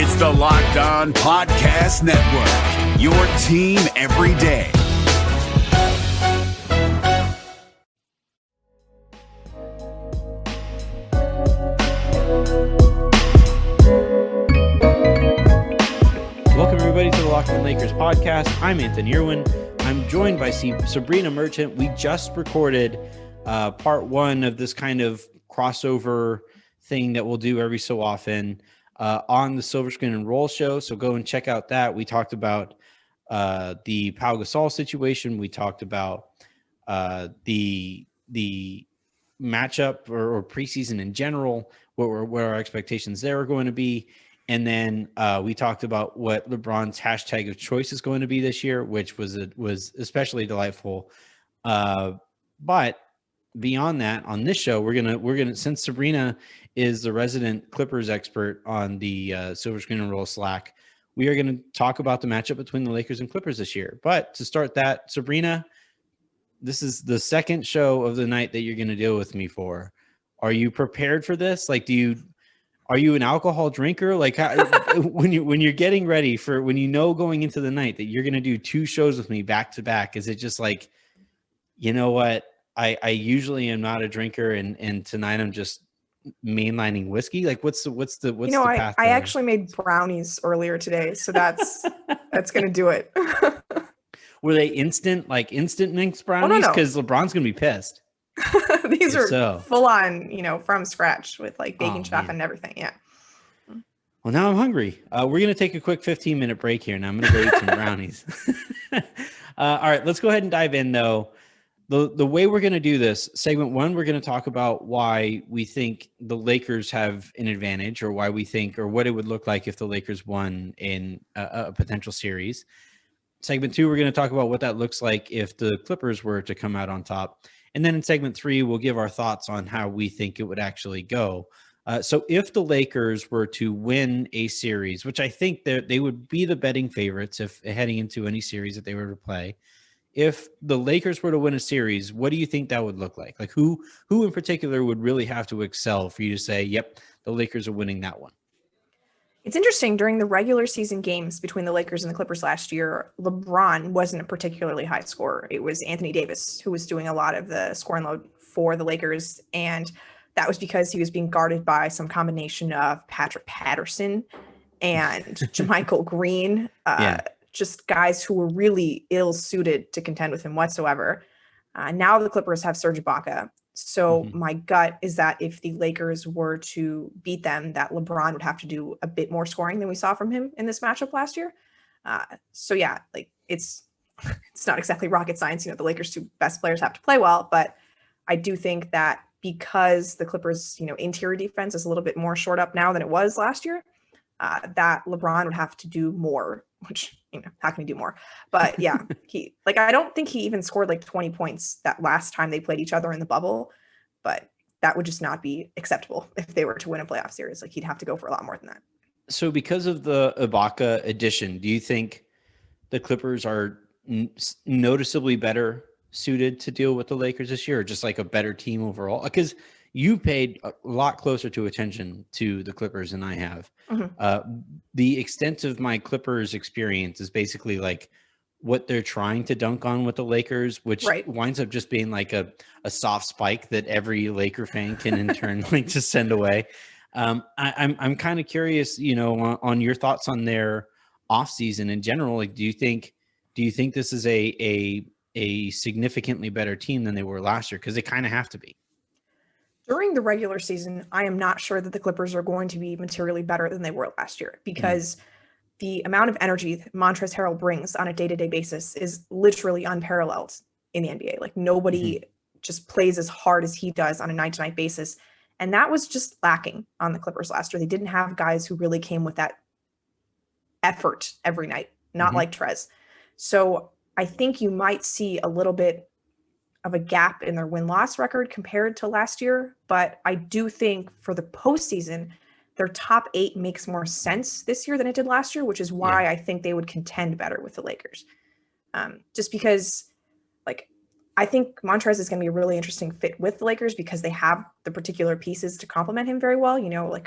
It's the Locked On Podcast Network, your team every day. Welcome, everybody, to the Locked On Lakers podcast. I'm Anthony Irwin. I'm joined by Sabrina Merchant. We just recorded part one of this kind of crossover thing that we'll do every so often on the Silver Screen and Roll show. So go and check out that. We talked about the Pau Gasol situation. We talked about the matchup or preseason in general, what our expectations there are going to be. And then we talked about what LeBron's hashtag of choice is going to be this year, which was especially delightful. But beyond that, on this show, we're gonna since Sabrina is the resident Clippers expert on the Silver Screen and Roll Slack, we are going to talk about the matchup between the Lakers and Clippers this year. But to start that, Sabrina, this is the second show of the night that you're going to deal with me for. Are you prepared for this? Like, are you an alcohol drinker? Like, when you're getting ready for, when you know going into the night that you're going to do two shows with me back to back, is it just like, you know what? I usually am not a drinker, and tonight I'm just mainlining whiskey. Like, what's the path? I actually made brownies earlier today, so that's going to do it. Were they instant mix brownies? Because LeBron's going to be pissed. These are full on, from scratch with like baking stuff and everything. Yeah. Well, now I'm hungry. We're going to take a quick 15-minute break here, and I'm going to go eat some brownies. All right, let's go ahead and dive in, though. The way we're going to do this, segment one, we're going to talk about why we think the Lakers have an advantage, or why we think, or what it would look like if the Lakers won in a potential series. Segment two, we're going to talk about what that looks like if the Clippers were to come out on top. And then in segment three, we'll give our thoughts on how we think it would actually go. So if the Lakers were to win a series, which I think they would be the betting favorites if heading into any series that they were to play, if the Lakers were to win a series, what do you think that would look like? Like, who in particular would really have to excel for you to say, yep, the Lakers are winning that one? It's interesting, during the regular season games between the Lakers and the Clippers last year, LeBron wasn't a particularly high scorer. It was Anthony Davis who was doing a lot of the scoring load for the Lakers. And that was because he was being guarded by some combination of Patrick Patterson and JaMychal Green, just guys who were really ill-suited to contend with him whatsoever. Now the Clippers have Serge Ibaka. So my gut is that if the Lakers were to beat them, that LeBron would have to do a bit more scoring than we saw from him in this matchup last year. It's not exactly rocket science. The Lakers' two best players have to play well, but I do think that because the Clippers, interior defense is a little bit more shored up now than it was last year, that LeBron would have to do more, which, how can he do more? But yeah, I don't think he even scored like 20 points that last time they played each other in the bubble, but that would just not be acceptable if they were to win a playoff series. Like, he'd have to go for a lot more than that. So because of the Ibaka addition, do you think the Clippers are noticeably better suited to deal with the Lakers this year, or just like a better team overall? Because you paid a lot closer to attention to the Clippers than I have. The extent of my Clippers experience is basically like what they're trying to dunk on with the Lakers, which winds up just being like a soft spike that every Laker fan can in turn just send away. I'm kind of curious, on your thoughts on their offseason in general. Like, do you think this is a significantly better team than they were last year? Because they kind of have to be. During the regular season, I am not sure that the Clippers are going to be materially better than they were last year, because the amount of energy that Montrezl Harrell brings on a day-to-day basis is literally unparalleled in the NBA. Like, nobody just plays as hard as he does on a night-to-night basis. And that was just lacking on the Clippers last year. They didn't have guys who really came with that effort every night, not like Trez. So I think you might see a little bit of a gap in their win-loss record compared to last year. But I do think for the postseason, their top 8 makes more sense this year than it did last year, which is why I think they would contend better with the Lakers. Just because, I think Montrezl is going to be a really interesting fit with the Lakers because they have the particular pieces to complement him very well.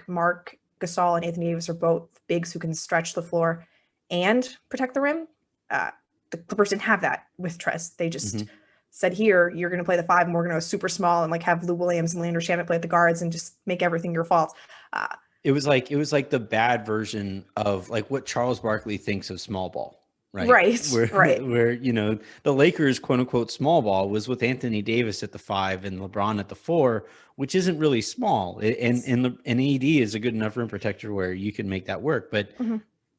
Mark Gasol and Anthony Davis are both bigs who can stretch the floor and protect the rim. The Clippers didn't have that with Trez. They just said, here, you're going to play the 5 and we're going to go super small and like have Lou Williams and Landry Shamet play at the guards and just make everything your fault. It was like the bad version of like what Charles Barkley thinks of small ball. Right. Where, you know, the Lakers, quote unquote, small ball was with Anthony Davis at the 5 and LeBron at the 4, which isn't really small. And AD is a good enough rim protector where you can make that work. But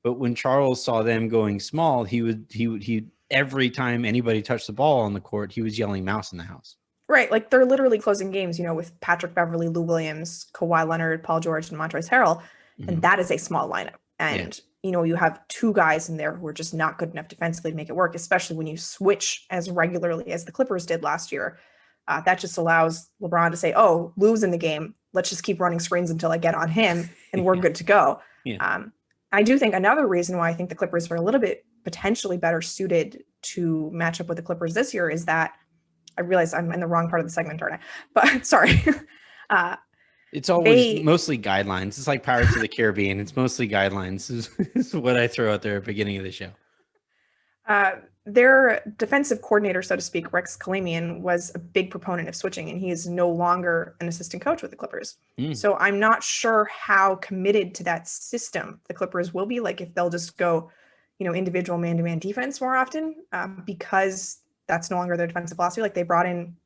when Charles saw them going small, he every time anybody touched the ball on the court, he was yelling mouse in the house. Right. Like they're literally closing games, you know, with Patrick Beverley, Lou Williams, Kawhi Leonard, Paul George, and Montrezl Harrell. And that is a small lineup. And you know, you have 2 guys in there who are just not good enough defensively to make it work, especially when you switch as regularly as the Clippers did last year. That just allows LeBron to say, oh, Lou's in the game. Let's just keep running screens until I get on him and we're good to go. I do think another reason why I think the Clippers are a little bit potentially better suited to match up with the Clippers this year is that I realize I'm in the wrong part of the segment, aren't I? But sorry. It's always mostly guidelines. It's like Pirates of the Caribbean. It's mostly guidelines is what I throw out there at the beginning of the show. Their defensive coordinator, so to speak, Rex Kalamian, was a big proponent of switching, and he is no longer an assistant coach with the Clippers. So I'm not sure how committed to that system the Clippers will be, like if they'll just go, you know, individual man-to-man defense more often, because that's no longer their defensive philosophy. Like they brought in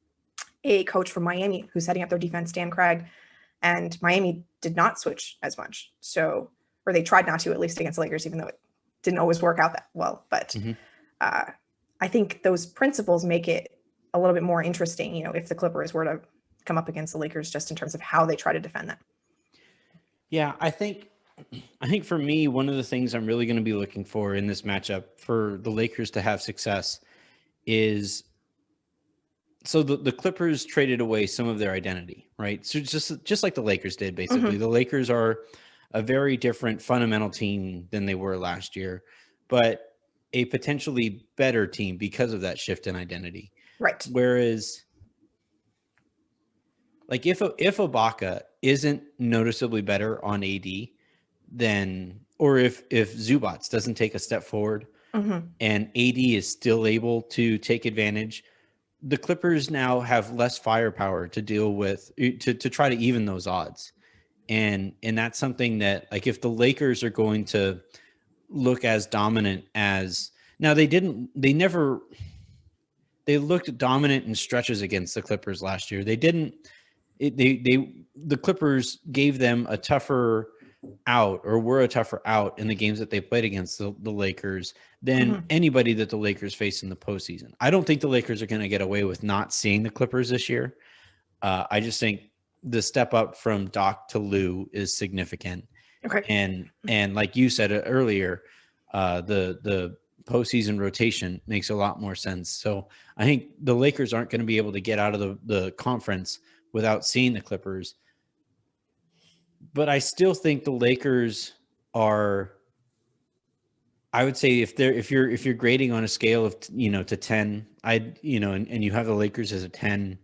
a coach from Miami who's heading up their defense, Dan Craig, and Miami did not switch as much. So, or they tried not to, at least against the Lakers, even though it didn't always work out that well. But I think those principles make it a little bit more interesting, you know, if the Clippers were to come up against the Lakers, just in terms of how they try to defend that. Yeah, I think for me, one of the things I'm really going to be looking for in this matchup for the Lakers to have success is, so the Clippers traded away some of their identity, right? So just like the Lakers did, basically. The Lakers are a very different fundamental team than they were last year, but a potentially better team because of that shift in identity. Right. Whereas, like if Ibaka isn't noticeably better on AD than, or if Zubats doesn't take a step forward and AD is still able to take advantage, the Clippers now have less firepower to deal with, to try to even those odds. And that's something that, like, if the Lakers are going to look as dominant as, now they looked dominant in stretches against the Clippers last year. The Clippers gave them a tougher out, or were a tougher out in the games that they played against the Lakers than anybody that the Lakers faced in the postseason. I don't think the Lakers are going to get away with not seeing the Clippers this year. I just think the step up from Doc to Lou is significant. Okay. And like you said earlier, the postseason rotation makes a lot more sense. So I think the Lakers aren't going to be able to get out of the conference without seeing the Clippers. But I still think the Lakers are, I would say, if you're grading on a scale of, you know, to 10, and you have the Lakers as a 10,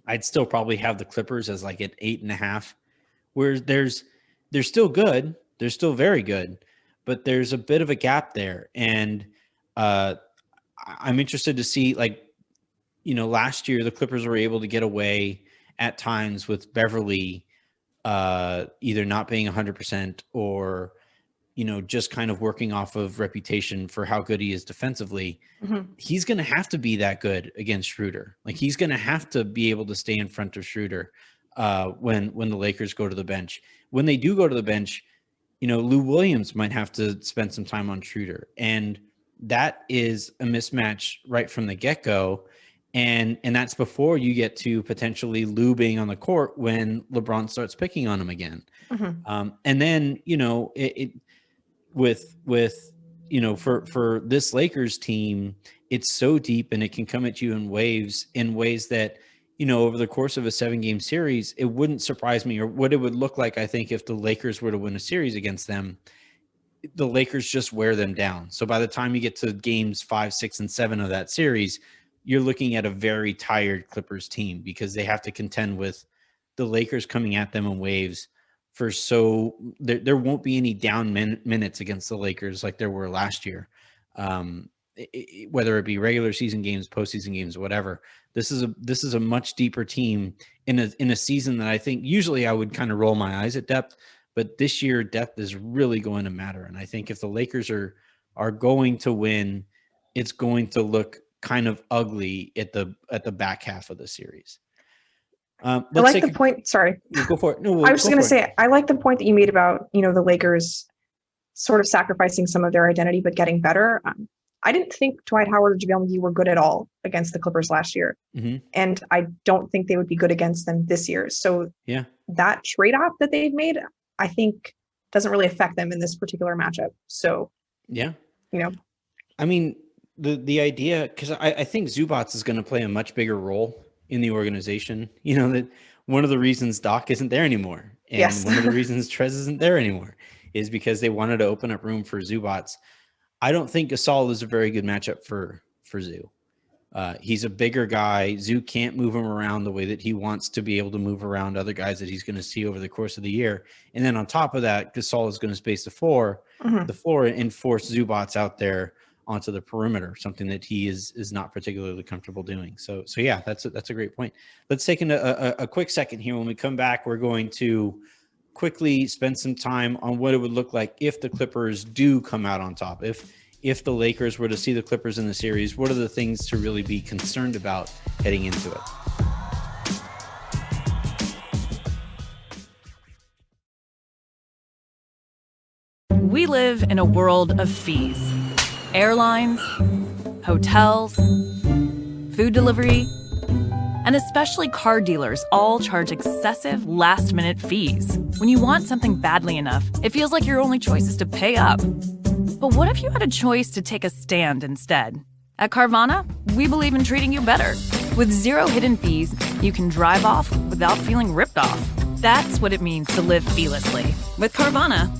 I'd still probably have the Clippers as like an 8.5. Whereas they're still good, they're still very good, but there's a bit of a gap there. And I'm interested to see, like, you know, last year the Clippers were able to get away at times with Beverly either not being 100% or, you know, just kind of working off of reputation for how good he is defensively. He's going to have to be that good against Schroeder. Like, he's going to have to be able to stay in front of Schroeder when the Lakers go to the bench. When they do go to the bench, you know, Lou Williams might have to spend some time on Schroeder. And that is a mismatch right from the get-go. And that's before you get to potentially Lou being on the court when LeBron starts picking on him again. And then, you know, with you know, for this Lakers team, it's so deep and it can come at you in waves that, you know, over the course of a 7-game series, it wouldn't surprise me, or what it would look like, I think, if the Lakers were to win a series against them, the Lakers just wear them down. So by the time you get to games 5, 6, and 7 of that series, you're looking at a very tired Clippers team because they have to contend with the Lakers coming at them in waves there won't be any down minutes against the Lakers like there were last year. Whether it be regular season games, postseason games, whatever. This is a much deeper team in a season that I think usually I would kind of roll my eyes at depth, but this year depth is really going to matter. And I think if the Lakers are going to win, it's going to look kind of ugly at the back half of the series. I like the point. Sorry, go for it. No, I was just going to say, I like the point that you made about, the Lakers sort of sacrificing some of their identity, but getting better. I didn't think Dwight Howard or JaVale McGee were good at all against the Clippers last year. Mm-hmm. And I don't think they would be good against them this year. So that trade-off that they've made, I think doesn't really affect them in this particular matchup. So, I mean, the idea, because I think Zubats is going to play a much bigger role in the organization. That one of the reasons Doc isn't there anymore, and one of the reasons Trez isn't there anymore, is because they wanted to open up room for Zubats. I don't think Gasol is a very good matchup for Zoo. He's a bigger guy. Zoo can't move him around the way that he wants to be able to move around other guys that he's going to see over the course of the year. And then on top of that, Gasol is going to space the floor, and force Zubats out there onto the perimeter, something that he is not particularly comfortable doing. So yeah, that's a great point. Let's take a quick second here. When we come back, we're going to quickly spend some time on what it would look like if the Clippers do come out on top. If the Lakers were to see the Clippers in the series, what are the things to really be concerned about heading into it? We live in a world of fees. Airlines, hotels, food delivery, and especially car dealers all charge excessive last-minute fees. When you want something badly enough, it feels like your only choice is to pay up. But what if you had a choice to take a stand instead? At Carvana, we believe in treating you better. With zero hidden fees, you can drive off without feeling ripped off. That's what it means to live feelessly. With Carvana.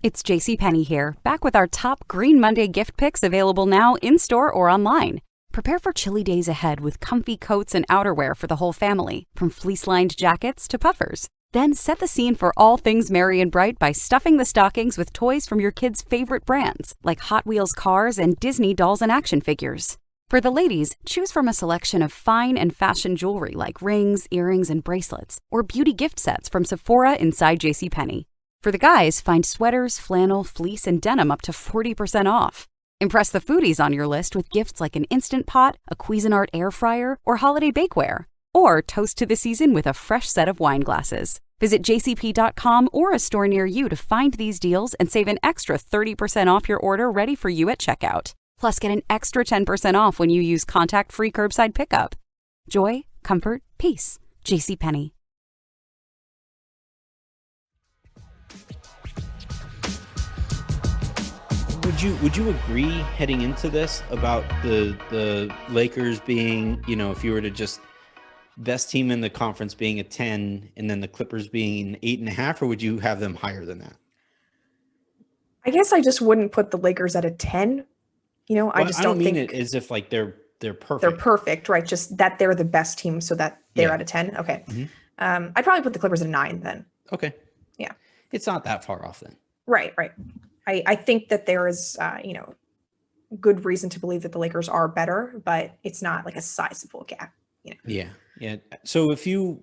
It's JCPenney here, back with our top Green Monday gift picks available now in-store or online. Prepare for chilly days ahead with comfy coats and outerwear for the whole family, from fleece-lined jackets to puffers. Then set the scene for all things merry and bright by stuffing the stockings with toys from your kids' favorite brands, like Hot Wheels cars and Disney dolls and action figures. For the ladies, choose from a selection of fine and fashion jewelry like rings, earrings, and bracelets, or beauty gift sets from Sephora inside JCPenney. For the guys, find sweaters, flannel, fleece, and denim up to 40% off. Impress the foodies on your list with gifts like an Instant Pot, a Cuisinart air fryer, or holiday bakeware. Or toast to the season with a fresh set of wine glasses. Visit jcp.com or a store near you to find these deals and save an extra 30% off your order ready for you at checkout. Plus, get an extra 10% off when you use contact-free curbside pickup. Joy, comfort, peace. JCPenney. Would you agree heading into this about the Lakers being, if you were to just best team in the conference being a 10 and then the Clippers being 8.5, or would you have them higher than that? I guess I just wouldn't put the Lakers at a 10. I don't mean think it as if like they're perfect. They're perfect, right? Just that they're the best team, so that they're at a 10. Okay. Mm-hmm. I'd probably put the Clippers at a 9 then. Okay. Yeah. It's not that far off then. Right. I think that there is, good reason to believe that the Lakers are better, but it's not like a sizable gap. Yeah. So if you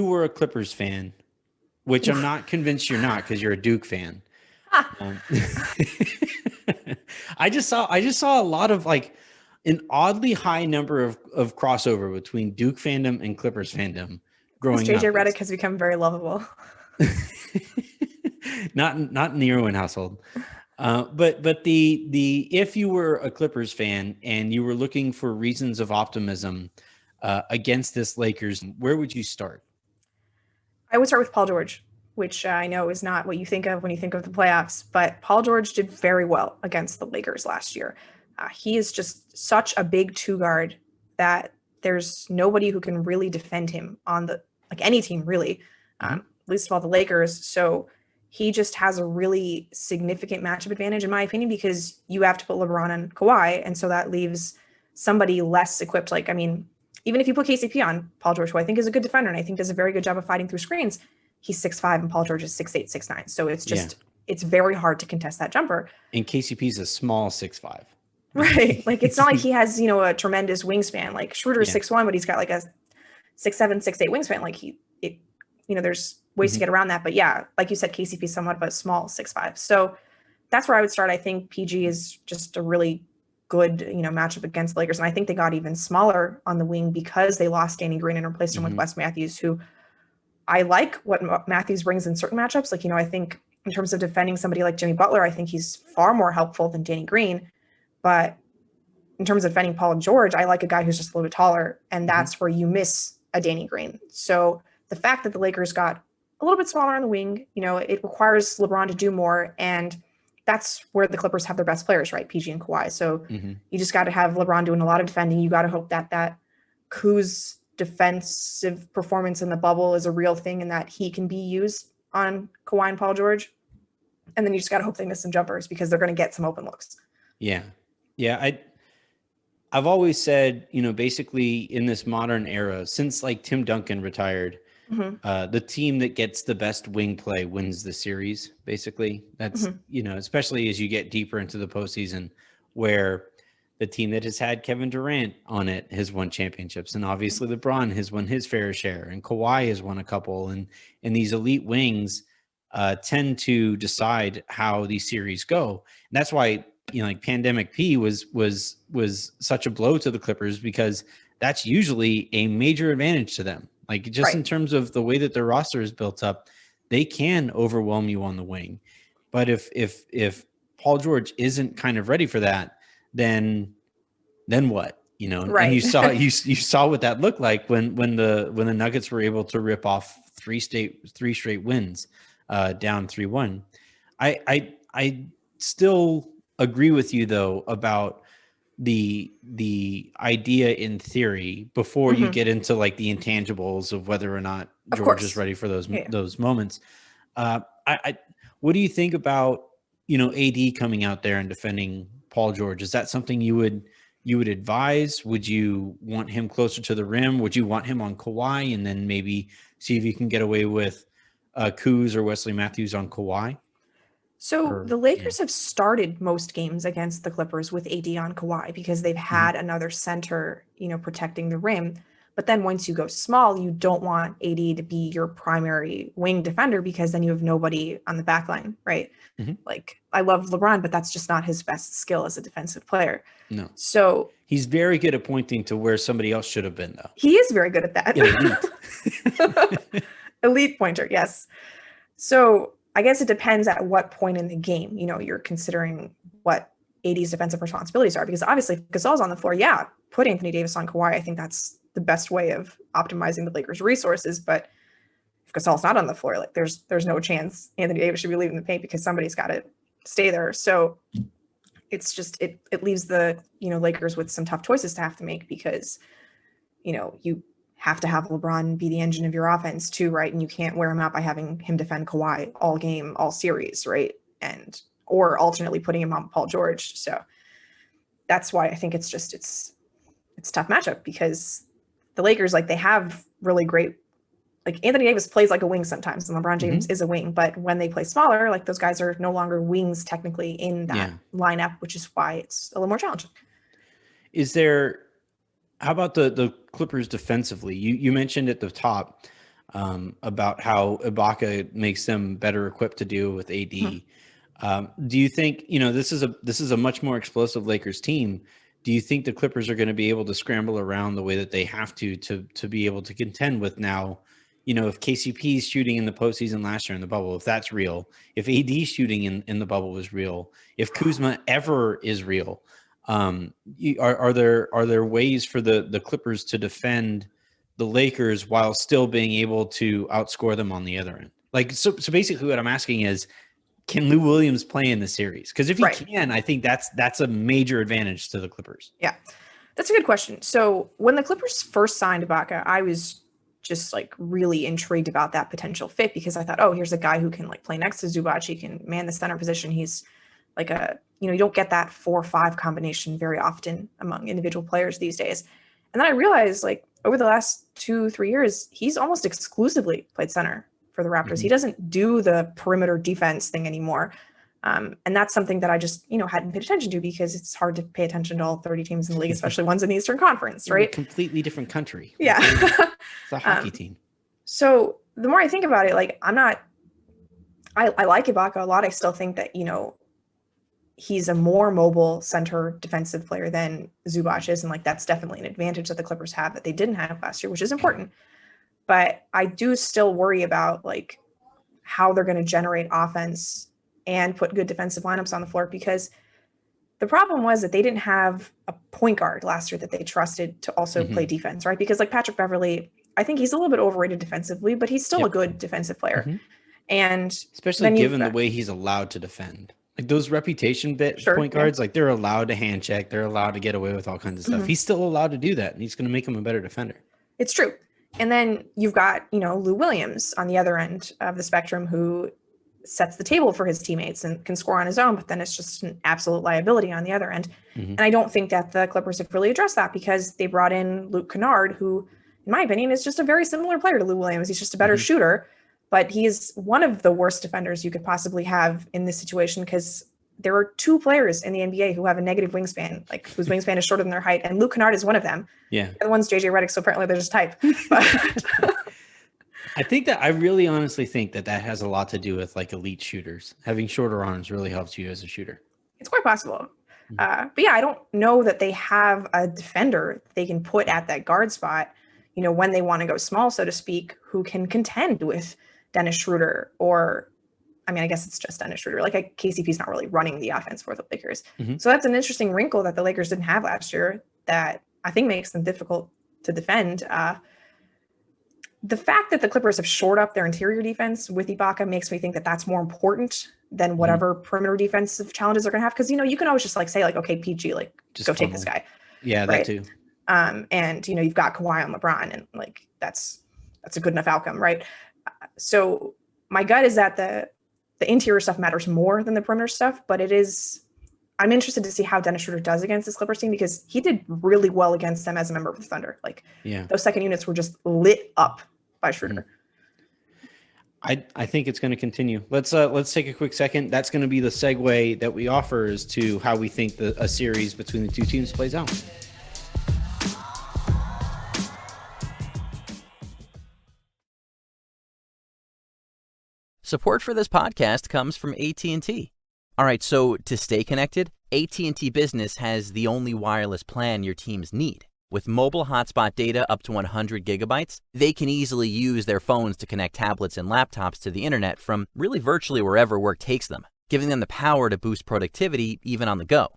were a Clippers fan, which I'm not convinced you're not because you're a Duke fan, I just saw a lot of like an oddly high number of crossover between Duke fandom and Clippers fandom growing up. JJ Redick has become very lovable. Not in the Irwin household. But the if you were a Clippers fan and you were looking for reasons of optimism against this Lakers, where would you start? I would start with Paul George, which I know is not what you think of when you think of the playoffs, but Paul George did very well against the Lakers last year. He is just such a big two guard that there's nobody who can really defend him on any team really, at least of all the Lakers. So he just has a really significant matchup advantage, in my opinion, because you have to put LeBron and Kawhi. And so that leaves somebody less equipped. Even if you put KCP on Paul George, who I think is a good defender and I think does a very good job of fighting through screens, he's 6'5" and Paul George is 6'8", 6'9". So it's just, it's very hard to contest that jumper. And KCP's a small 6'5". Right. Like, it's not like he has, a tremendous wingspan. Like, Schroeder's 6'1", but he's got like a 6'7", 6'8" wingspan. Like, there's ways to get around that. But yeah, like you said, KCP is somewhat of a small 6'5". So that's where I would start. I think PG is just a really good, matchup against the Lakers. And I think they got even smaller on the wing because they lost Danny Green and replaced him with Wes Matthews, who I like what Matthews brings in certain matchups. Like, I think in terms of defending somebody like Jimmy Butler, I think he's far more helpful than Danny Green. But in terms of defending Paul George, I like a guy who's just a little bit taller. And that's where you miss a Danny Green. So the fact that the Lakers got a little bit smaller on the wing, it requires LeBron to do more. And that's where the Clippers have their best players, right? PG and Kawhi. So you just got to have LeBron doing a lot of defending. You got to hope that Kuz defensive performance in the bubble is a real thing and that he can be used on Kawhi and Paul George. And then you just got to hope they miss some jumpers because they're going to get some open looks. Yeah. Yeah. I've always said, basically in this modern era, since like Tim Duncan retired, the team that gets the best wing play wins the series. Basically, that's especially as you get deeper into the postseason, where the team that has had Kevin Durant on it has won championships, and obviously LeBron has won his fair share, and Kawhi has won a couple, and these elite wings tend to decide how these series go. And that's why like Pandemic P was such a blow to the Clippers, because that's usually a major advantage to them. Like, just in terms of the way that their roster is built up, they can overwhelm you on the wing. But if Paul George isn't kind of ready for that, then what? And you saw what that looked like when the Nuggets were able to rip off three straight wins down 3-1. I still agree with you though about the idea in theory before you get into like the intangibles of whether or not George is ready for those moments. What do you think about AD coming out there and defending Paul George? Is that something you would advise? Would you want him closer to the rim? Would you want him on Kawhi and then maybe see if you can get away with Kuz or Wesley Matthews on Kawhi? So the Lakers have started most games against the Clippers with AD on Kawhi because they've had another center, protecting the rim. But then once you go small, you don't want AD to be your primary wing defender because then you have nobody on the back line, right? Like, I love LeBron, but that's just not his best skill as a defensive player. No. So he's very good at pointing to where somebody else should have been, though. He is very good at that. Elite. Elite pointer, yes. So I guess it depends at what point in the game, you're considering what AD's defensive responsibilities are. Because obviously, if Gasol's on the floor, put Anthony Davis on Kawhi. I think that's the best way of optimizing the Lakers' resources. But if Gasol's not on the floor, like there's no chance Anthony Davis should be leaving the paint because somebody's got to stay there. So it's just it leaves the Lakers with some tough choices to have to make because you have to have LeBron be the engine of your offense too, right? And you can't wear him out by having him defend Kawhi all game, all series, right? Or alternately putting him on Paul George. So that's why I think it's a tough matchup because the Lakers, like, they have really great, like, Anthony Davis plays like a wing sometimes and LeBron James is a wing, but when they play smaller, like, those guys are no longer wings technically in that lineup, which is why it's a little more challenging. How about the Clippers defensively? You mentioned at the top about how Ibaka makes them better equipped to deal with AD. Do you think this is a much more explosive Lakers team? Do you think the Clippers are going to be able to scramble around the way that they have to be able to contend with now? If KCP is shooting in the postseason last year in the bubble, if that's real, if AD shooting in the bubble is real, if Kuzma ever is real. Are there ways for the Clippers to defend the Lakers while still being able to outscore them on the other end? Like, so basically what I'm asking is, can Lou Williams play in the series? Because if he can, I think that's a major advantage to the Clippers. Yeah, that's a good question. So when the Clippers first signed Ibaka, I was just like really intrigued about that potential fit because I thought, oh, here's a guy who can like play next to Zubac. He can man the center position. He's like you don't get that 4-5 combination very often among individual players these days. And then I realized, like, over the last 2-3 years, he's almost exclusively played center for the Raptors. He doesn't do the perimeter defense thing anymore. And that's something that I just, hadn't paid attention to because it's hard to pay attention to all 30 teams in the league, especially ones in the Eastern Conference, We're in a right? completely different country. Yeah. It's a hockey team. So the more I think about it, like I like Ibaka a lot. I still think that, he's a more mobile center defensive player than Zubac is. And like, that's definitely an advantage that the Clippers have that they didn't have last year, which is important. But I do still worry about like how they're going to generate offense and put good defensive lineups on the floor, because the problem was that they didn't have a point guard last year that they trusted to also play defense, right? Because like Patrick Beverley, I think he's a little bit overrated defensively, but he's still a good defensive player. And especially given the way he's allowed to defend. Like those reputation point guards, like they're allowed to hand check. They're allowed to get away with all kinds of stuff. He's still allowed to do that, and he's going to make him a better defender. It's true. And then you've got, Lou Williams on the other end of the spectrum, who sets the table for his teammates and can score on his own, but then it's just an absolute liability on the other end. And I don't think that the Clippers have really addressed that, because they brought in Luke Kennard, who, in my opinion, is just a very similar player to Lou Williams. He's just a better shooter, but he is one of the worst defenders you could possibly have in this situation, because there are two players in the NBA who have a negative wingspan, like whose wingspan is shorter than their height, and Luke Kennard is one of them. Yeah. The other one's JJ Redick, so apparently they're just type. But I really honestly think that has a lot to do with like elite shooters. Having shorter arms really helps you as a shooter. It's quite possible. But yeah, I don't know that they have a defender they can put at that guard spot, when they want to go small, so to speak, who can contend with Dennis Schroeder, or, I guess it's just Dennis Schroeder. Like KCP's not really running the offense for the Lakers. So that's an interesting wrinkle that the Lakers didn't have last year that I think makes them difficult to defend. The fact that the Clippers have shored up their interior defense with Ibaka makes me think that that's more important than whatever perimeter defensive challenges they're going to have. Because, you can always just like say like, okay, PG, like just go take this guy. Yeah, right? That too. And, you've got Kawhi on LeBron, and like, that's a good enough outcome. Right. So my gut is that the interior stuff matters more than the perimeter stuff, but I'm interested to see how Dennis Schroeder does against this Clippers team, because he did really well against them as a member of the Thunder. Like those second units were just lit up by Schroeder. I think it's going to continue. Let's take a quick second. That's going to be the segue that we offer as to how we think a series between the two teams plays out. Support for this podcast comes from AT&T. All right, so to stay connected, AT&T Business has the only wireless plan your teams need. With mobile hotspot data up to 100 gigabytes, they can easily use their phones to connect tablets and laptops to the internet from really virtually wherever work takes them, giving them the power to boost productivity even on the go.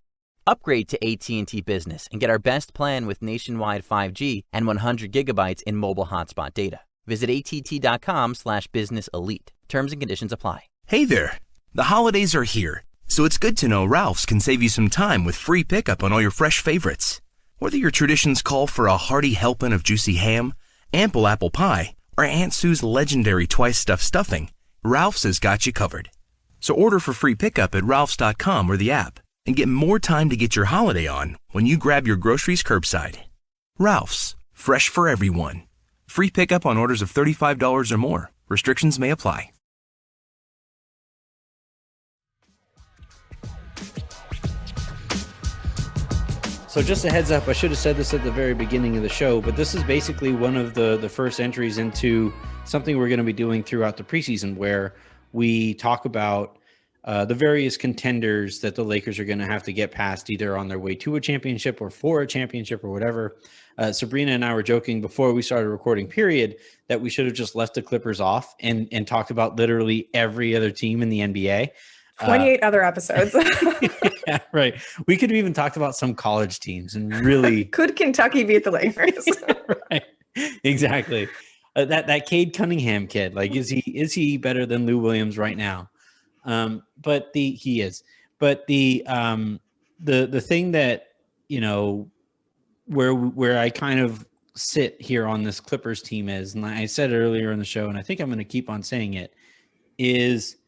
Upgrade to AT&T Business and get our best plan with nationwide 5G and 100 gigabytes in mobile hotspot data. Visit att.com/business elite. Terms and conditions apply. Hey there. The holidays are here, so it's good to know Ralph's can save you some time with free pickup on all your fresh favorites. Whether your traditions call for a hearty helping of juicy ham, ample apple pie, or Aunt Sue's legendary twice-stuffed stuffing, Ralph's has got you covered. So order for free pickup at ralphs.com or the app, and get more time to get your holiday on when you grab your groceries curbside. Ralph's, fresh for everyone. Free pickup on orders of $35 or more. Restrictions may apply. So just a heads up, I should have said this at the very beginning of the show, but this is basically one of the first entries into something we're going to be doing throughout the preseason, where we talk about the various contenders that the Lakers are going to have to get past, either on their way to a championship or for a championship or whatever. Sabrina and I were joking before we started recording, that we should have just left the Clippers off and talked about literally every other team in the NBA. 28 other episodes. Yeah, right. We could have even talked about some college teams and really. Could Kentucky beat the Lakers? Right. Exactly. That Cade Cunningham kid, like, is he better than Lou Williams right now? But he is. But the thing that, where I kind of sit here on this Clippers team is, and I said it earlier in the show, and I think I'm going to keep on saying it, is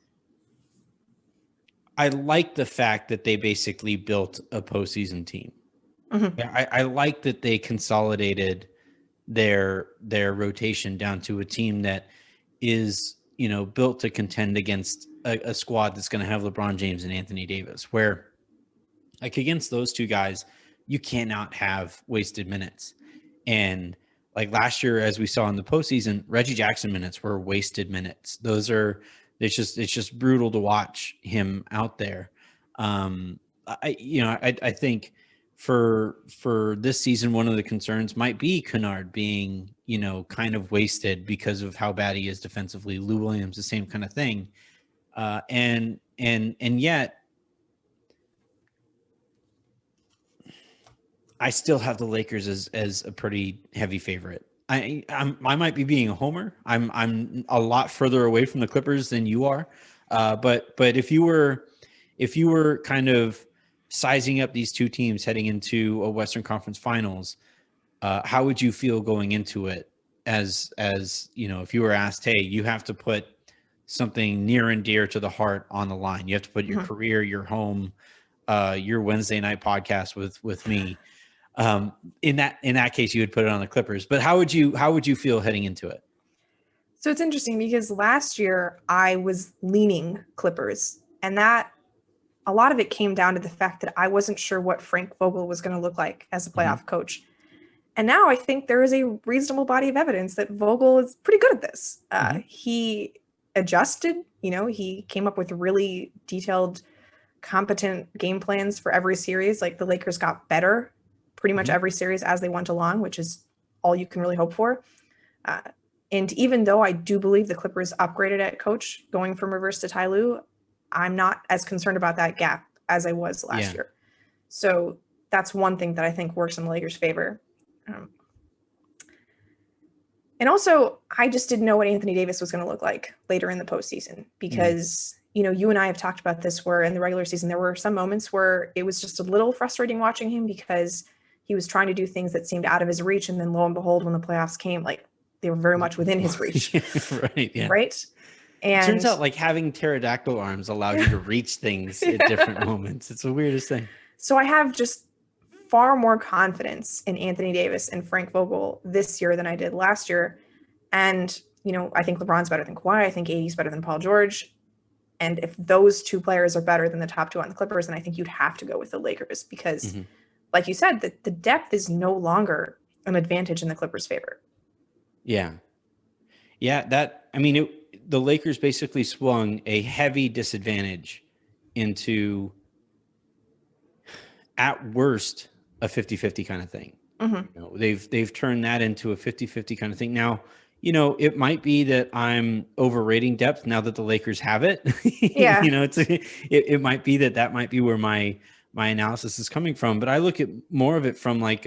I like the fact that they basically built a postseason team. Mm-hmm. I like that they consolidated their rotation down to a team that is built to contend against a squad that's going to have LeBron James and Anthony Davis, where like against those two guys, you cannot have wasted minutes. And like last year, as we saw in the postseason, Reggie Jackson minutes were wasted minutes. It's just brutal to watch him out there. I think for this season, one of the concerns might be Kennard being, kind of wasted because of how bad he is defensively. Lou Williams, the same kind of thing. And yet I still have the Lakers as a pretty heavy favorite. I might be being a homer. I'm a lot further away from the Clippers than you are. But if you were kind of sizing up these two teams heading into a Western Conference Finals, how would you feel going into it? As if you were asked, hey, you have to put something near and dear to the heart on the line. You have to put your career, your home, your Wednesday night podcast with me. In that case, you would put it on the Clippers. But how would you feel heading into it? So it's interesting because last year I was leaning Clippers, and that a lot of it came down to the fact that I wasn't sure what Frank Vogel was going to look like as a playoff coach. And now I think there is a reasonable body of evidence that Vogel is pretty good at this. He adjusted, he came up with really detailed, competent game plans for every series. Like the Lakers got better pretty much every series as they went along, which is all you can really hope for. And even though I do believe the Clippers upgraded at coach going from Rivers to Ty Lue, I'm not as concerned about that gap as I was last year. So that's one thing that I think works in the Lakers' favor. And also, I just didn't know what Anthony Davis was going to look like later in the postseason because, you and I have talked about this where in the regular season, there were some moments where it was just a little frustrating watching him because he was trying to do things that seemed out of his reach. And then lo and behold, when the playoffs came, like they were very much within his reach. Right. Yeah. Right. And it turns out like having pterodactyl arms allows you to reach things at different moments. It's the weirdest thing. So I have just far more confidence in Anthony Davis and Frank Vogel this year than I did last year. And, I think LeBron's better than Kawhi. I think AD's better than Paul George. And if those two players are better than the top two on the Clippers, then I think you'd have to go with the Lakers because like you said, the depth is no longer an advantage in the Clippers' favor. Yeah. Yeah. The Lakers basically swung a heavy disadvantage into, at worst, a 50-50 kind of thing. They've turned that into a 50-50 kind of thing. Now, it might be that I'm overrating depth now that the Lakers have it. Yeah. It might be that might be where my analysis is coming from, but I look at more of it from like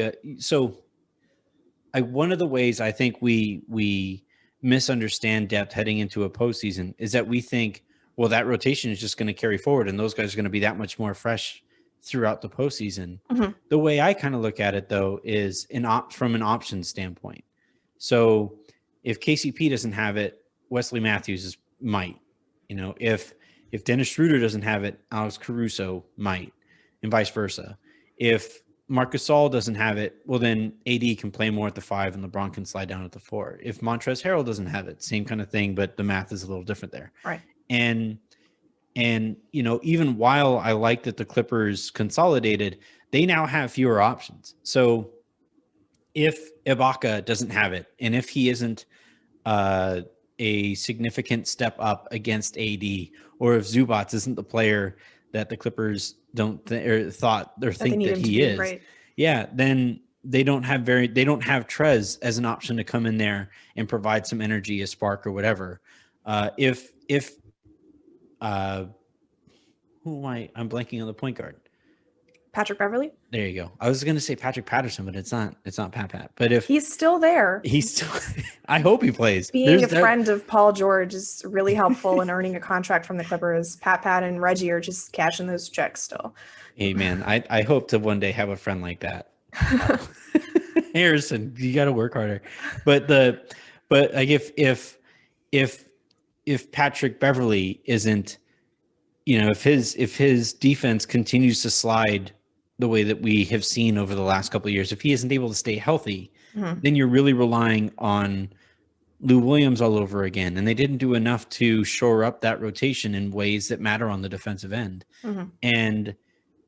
one of the ways I think we misunderstand depth heading into a postseason is that we think, well, that rotation is just going to carry forward and those guys are going to be that much more fresh throughout the postseason. The way I kind of look at it though is from an option standpoint. So if KCP doesn't have it, Wesley Matthews might. If Dennis Schroeder doesn't have it, Alex Caruso might, and vice versa. If Marc Gasol doesn't have it, well, then AD can play more at the 5 and LeBron can slide down at the 4. If Montrezl Harrell doesn't have it, same kind of thing, but the math is a little different there. Right. And even while I like that the Clippers consolidated, they now have fewer options. So if Ibaka doesn't have it, and if he isn't a significant step up against AD, or if Zubats isn't the player that the Clippers think that he is, right. Yeah, then they don't have Trez as an option to come in there and provide some energy, a spark or whatever. I'm blanking on the point guard. Patrick Beverly. There you go. I was going to say Patrick Patterson, but it's not Pat. But if he's still there, I hope he plays. Being a friend of Paul George is really helpful in earning a contract from the Clippers. Pat and Reggie are just cashing those checks still. Hey man, I hope to one day have a friend like that. Harrison, you got to work harder. But like if Patrick Beverly isn't, if his defense continues to slide the way that we have seen over the last couple of years, if he isn't able to stay healthy, then you're really relying on Lou Williams all over again, and they didn't do enough to shore up that rotation in ways that matter on the defensive end. And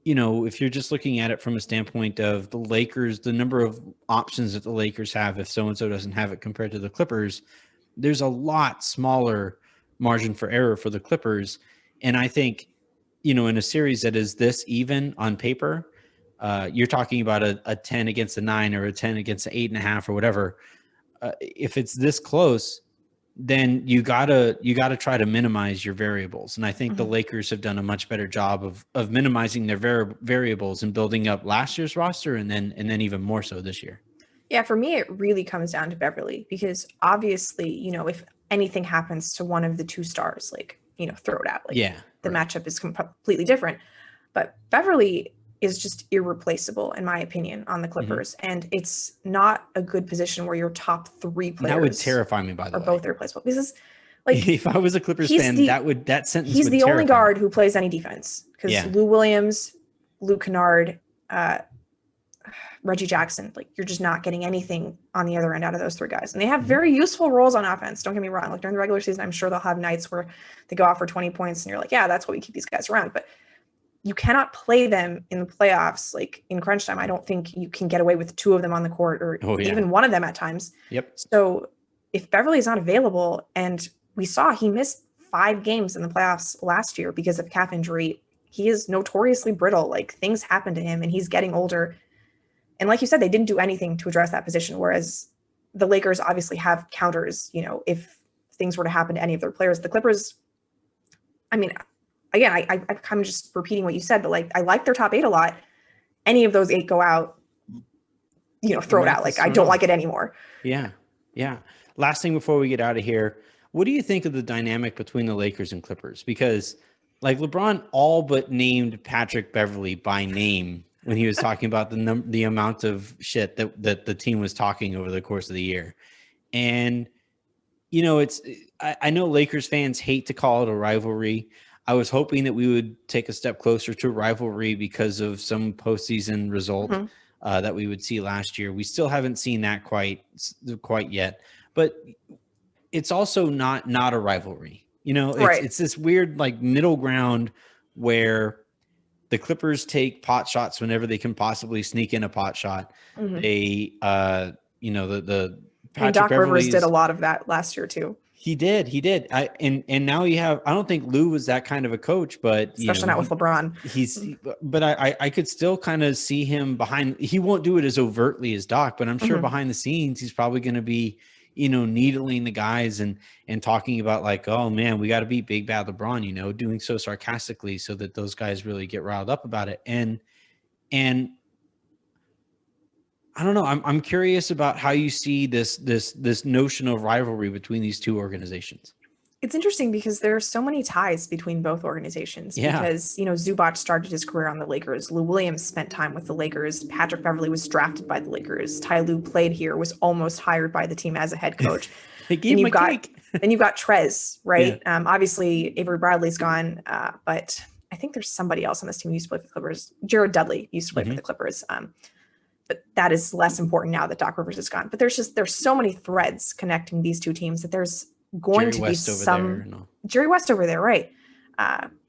if you're just looking at it from a standpoint of the Lakers, the number of options that the Lakers have if so-and-so doesn't have it compared to the Clippers, there's a lot smaller margin for error for the Clippers. And I think, in a series that is this even on paper, you're talking about a 10 against a 9 or a 10 against an 8.5 or whatever. If it's this close, then you gotta try to minimize your variables. And I think the Lakers have done a much better job of minimizing their variables and building up last year's roster and then even more so this year. Yeah, for me, it really comes down to Beverly, because obviously, if anything happens to one of the two stars, throw it out. The matchup is completely different. But Beverly is just irreplaceable, in my opinion, on the Clippers. And it's not a good position where your top 3 players that would terrify me, by the way, are both irreplaceable. Because if I was a Clippers fan, that sentence he's would the only terrify guard me. who plays any defense. Because Lou Williams, Luke Kennard, Reggie Jackson, you're just not getting anything on the other end out of those 3 guys. And they have very useful roles on offense. Don't get me wrong. During the regular season, I'm sure they'll have nights where they go off for 20 points and you're like, yeah, that's what we keep these guys around. But you cannot play them in the playoffs, in crunch time. I don't think you can get away with 2 of them on the court, or even one of them at times. Yep. So if Beverly is not available, and we saw he missed 5 games in the playoffs last year because of calf injury, he is notoriously brittle. Things happen to him and he's getting older. And like you said, they didn't do anything to address that position. Whereas the Lakers obviously have counters, if things were to happen to any of their players. The Clippers, again, I'm kind of just repeating what you said, but I like their top 8 a lot. Any of those 8 go out, throw it out. I don't like it anymore. Yeah. Yeah. Last thing before we get out of here, what do you think of the dynamic between the Lakers and Clippers? Because LeBron all but named Patrick Beverly by name when he was talking about the amount of shit that the team was talking over the course of the year. And, I know Lakers fans hate to call it a rivalry. I was hoping that we would take a step closer to rivalry because of some postseason result that we would see last year. We still haven't seen that quite yet, but it's also not a rivalry. It's this weird middle ground where the Clippers take pot shots whenever they can possibly sneak in a pot shot. They, the and Doc Rivers did a lot of that last year too. He did. And now you have, I don't think Lou was that kind of a coach, but especially not with LeBron. But I could still kind of see him behind. He won't do it as overtly as Doc, but I'm sure behind the scenes, he's probably going to be, needling the guys and talking about oh man, we got to beat big bad LeBron, doing so sarcastically so that those guys really get riled up about it. And I don't know. I'm curious about how you see this notion of rivalry between these two organizations. It's interesting because there are so many ties between both organizations. Yeah. Because, Zubac started his career on the Lakers. Lou Williams spent time with the Lakers. Patrick Beverly was drafted by the Lakers. Ty Lue played here, was almost hired by the team as a head coach. Then you've got Trez, right? Yeah. Obviously, Avery Bradley's gone, but I think there's somebody else on this team who used to play for the Clippers. Jared Dudley used to play for the Clippers. But that is less important now that Doc Rivers is gone. But there's so many threads connecting these two teams that there's going to be some Jerry West over there, right?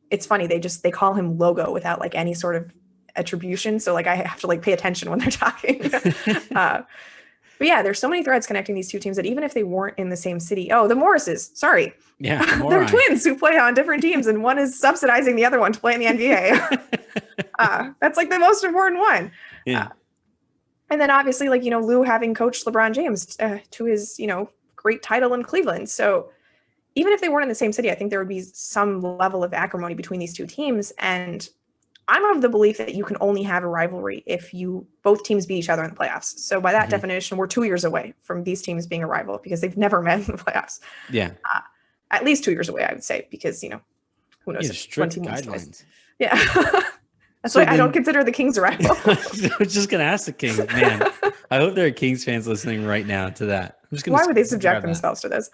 It's funny, they call him Logo without any sort of attribution, so I have to pay attention when they're talking. But yeah, there's so many threads connecting these two teams that even if they weren't in the same city, the Morrises, sorry, they're twins who play on different teams, and one is subsidizing the other one to play in the NBA. That's the most important one. Yeah. And then obviously, Lou having coached LeBron James to his, great title in Cleveland. So even if they weren't in the same city, I think there would be some level of acrimony between these two teams. And I'm of the belief that you can only have a rivalry if both teams beat each other in the playoffs. So by that definition, we're 2 years away from these teams being a rival because they've never met in the playoffs. Yeah. At least 2 years away, I would say, because, who knows? Strict guidelines. Yeah. That's why I don't consider the Kings a rival. I was just going to ask the Kings, man. I hope there are Kings fans listening right now to that. Why would they subject themselves to this?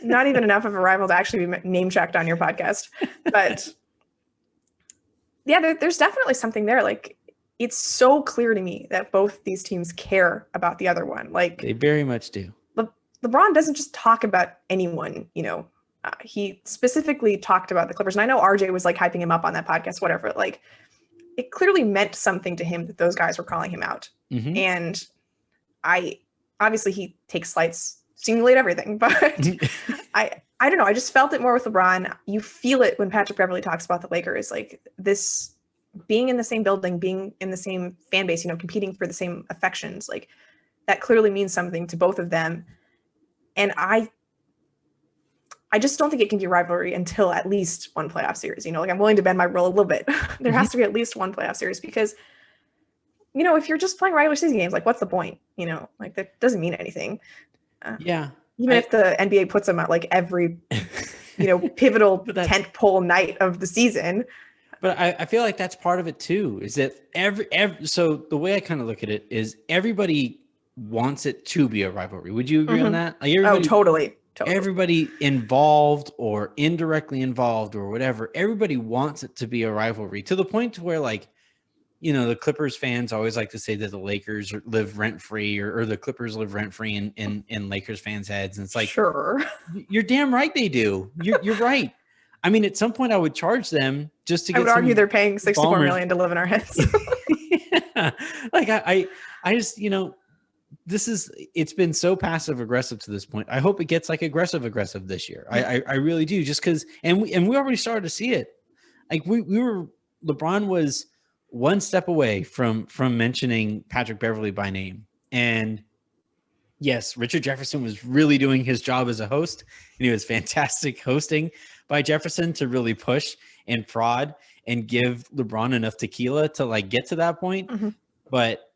Not even enough of a rival to actually be name checked on your podcast. But yeah, there's definitely something there. It's so clear to me that both these teams care about the other one. They very much do. LeBron doesn't just talk about anyone, he specifically talked about the Clippers. And I know RJ was like hyping him up on that podcast, whatever. Like, it clearly meant something to him that those guys were calling him out. Mm-hmm. And obviously he takes slights, seemingly at everything, but I don't know. I just felt it more with LeBron. You feel it when Patrick Beverley talks about the Lakers, like this being in the same building, being in the same fan base, competing for the same affections, like that clearly means something to both of them. And I just don't think it can be a rivalry until at least one playoff series. Like I'm willing to bend my rule a little bit. There has to be at least one playoff series because, if you're just playing regular season games, like what's the point? Like that doesn't mean anything. Yeah. Even if the NBA puts them at like every, pivotal tent pole night of the season. But I feel like that's part of it too, is that so the way I kind of look at it is everybody wants it to be a rivalry. Would you agree on that? Like Totally. Everybody involved or indirectly involved or whatever, everybody wants it to be a rivalry to the point to where like, the Clippers fans always like to say that the Lakers live rent-free or the Clippers live rent-free in Lakers fans' heads. And it's like, sure, you're damn right they do. You're right. I mean, at some point I would charge them just to get. I would argue they're paying $64 million to live in our heads. Yeah. Like I just, it's been so passive aggressive to this point. I hope it gets like aggressive this year. I really do, just because, and we already started to see it. Like LeBron was one step away from mentioning Patrick Beverley by name. And yes, Richard Jefferson was really doing his job as a host, and he was fantastic hosting by Jefferson to really push and prod and give LeBron enough tequila to like get to that point. Mm-hmm. But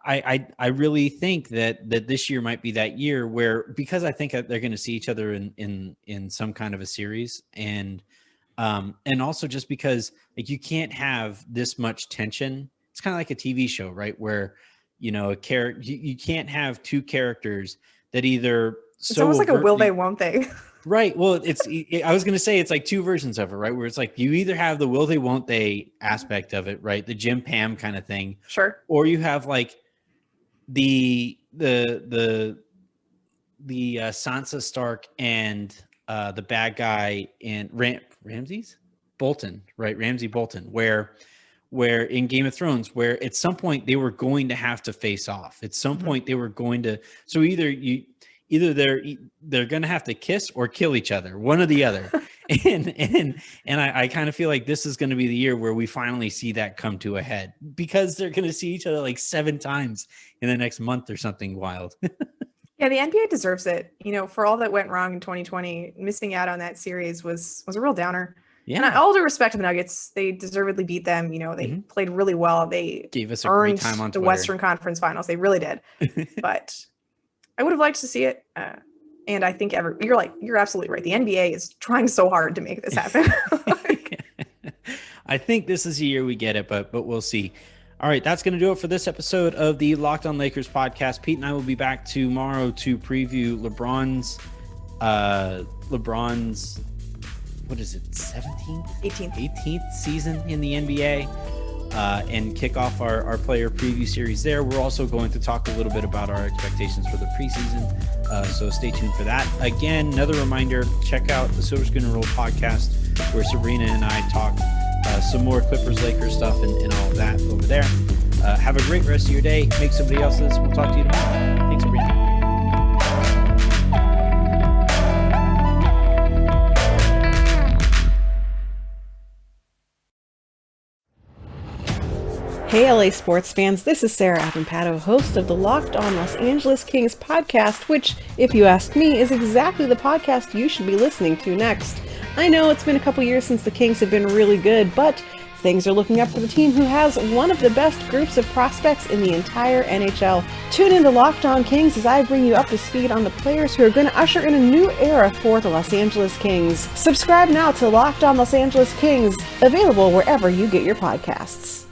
I really think that this year might be that year where, because I think they're going to see each other in some kind of a series, and also just because like you can't have this much tension. It's kind of like a TV show, right? Where a character, you can't have two characters that either it's almost like a will they, won't they? Right. Well, I was going to say it's like two versions of it, right? Where it's like you either have the will they, won't they aspect of it, right? The Jim Pam kind of thing. Sure. Or you have like the Sansa Stark and the bad guy in Ramsay's Bolton, right? Ramsay Bolton, where in Game of Thrones, where at some point they were going to have to face off. At some point they were going to, so either they're going to have to kiss or kill each other, one or the other. and I kind of feel like this is going to be the year where we finally see that come to a head, because they're going to see each other like 7 times in the next month or something wild. Yeah, the NBA deserves it. For all that went wrong in 2020, missing out on that series was a real downer. Yeah. And all due respect to the Nuggets, they deservedly beat them. They played really well. They gave us a great time on the Twitter. Western Conference Finals. They really did. But I would have liked to see it. And I think you're absolutely right. The NBA is trying so hard to make this happen. I think this is the year we get it, but we'll see. All right, that's going to do it for this episode of the Locked On Lakers podcast. Pete and I will be back tomorrow to preview LeBron's what is it, 17th? 18th season in the NBA, and kick off our player preview series there. We're also going to talk a little bit about our expectations for the preseason, so stay tuned for that. Again, another reminder, check out the Silver Spoon and Roll podcast, where Sabrina and I talk some more Clippers, Lakers stuff and all of that over there. Have a great rest of your day. Make somebody else's. We'll talk to you tomorrow. Thanks, Sabrina. Hey LA sports fans, this is Sarah Avampato, host of the Locked On Los Angeles Kings podcast, which, if you ask me, is exactly the podcast you should be listening to next. I know it's been a couple years since the Kings have been really good, but things are looking up for the team who has one of the best groups of prospects in the entire NHL. Tune in to Locked On Kings as I bring you up to speed on the players who are going to usher in a new era for the Los Angeles Kings. Subscribe now to Locked On Los Angeles Kings, available wherever you get your podcasts.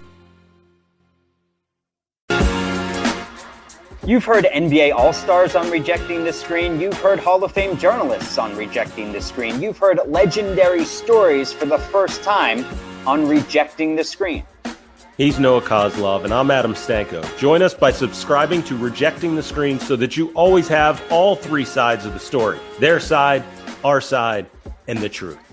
You've heard NBA All-Stars on Rejecting the Screen. You've heard Hall of Fame journalists on Rejecting the Screen. You've heard legendary stories for the first time on Rejecting the Screen. He's Noah Kozlov, and I'm Adam Stanko. Join us by subscribing to Rejecting the Screen so that you always have all three sides of the story. Their side, our side, and the truth.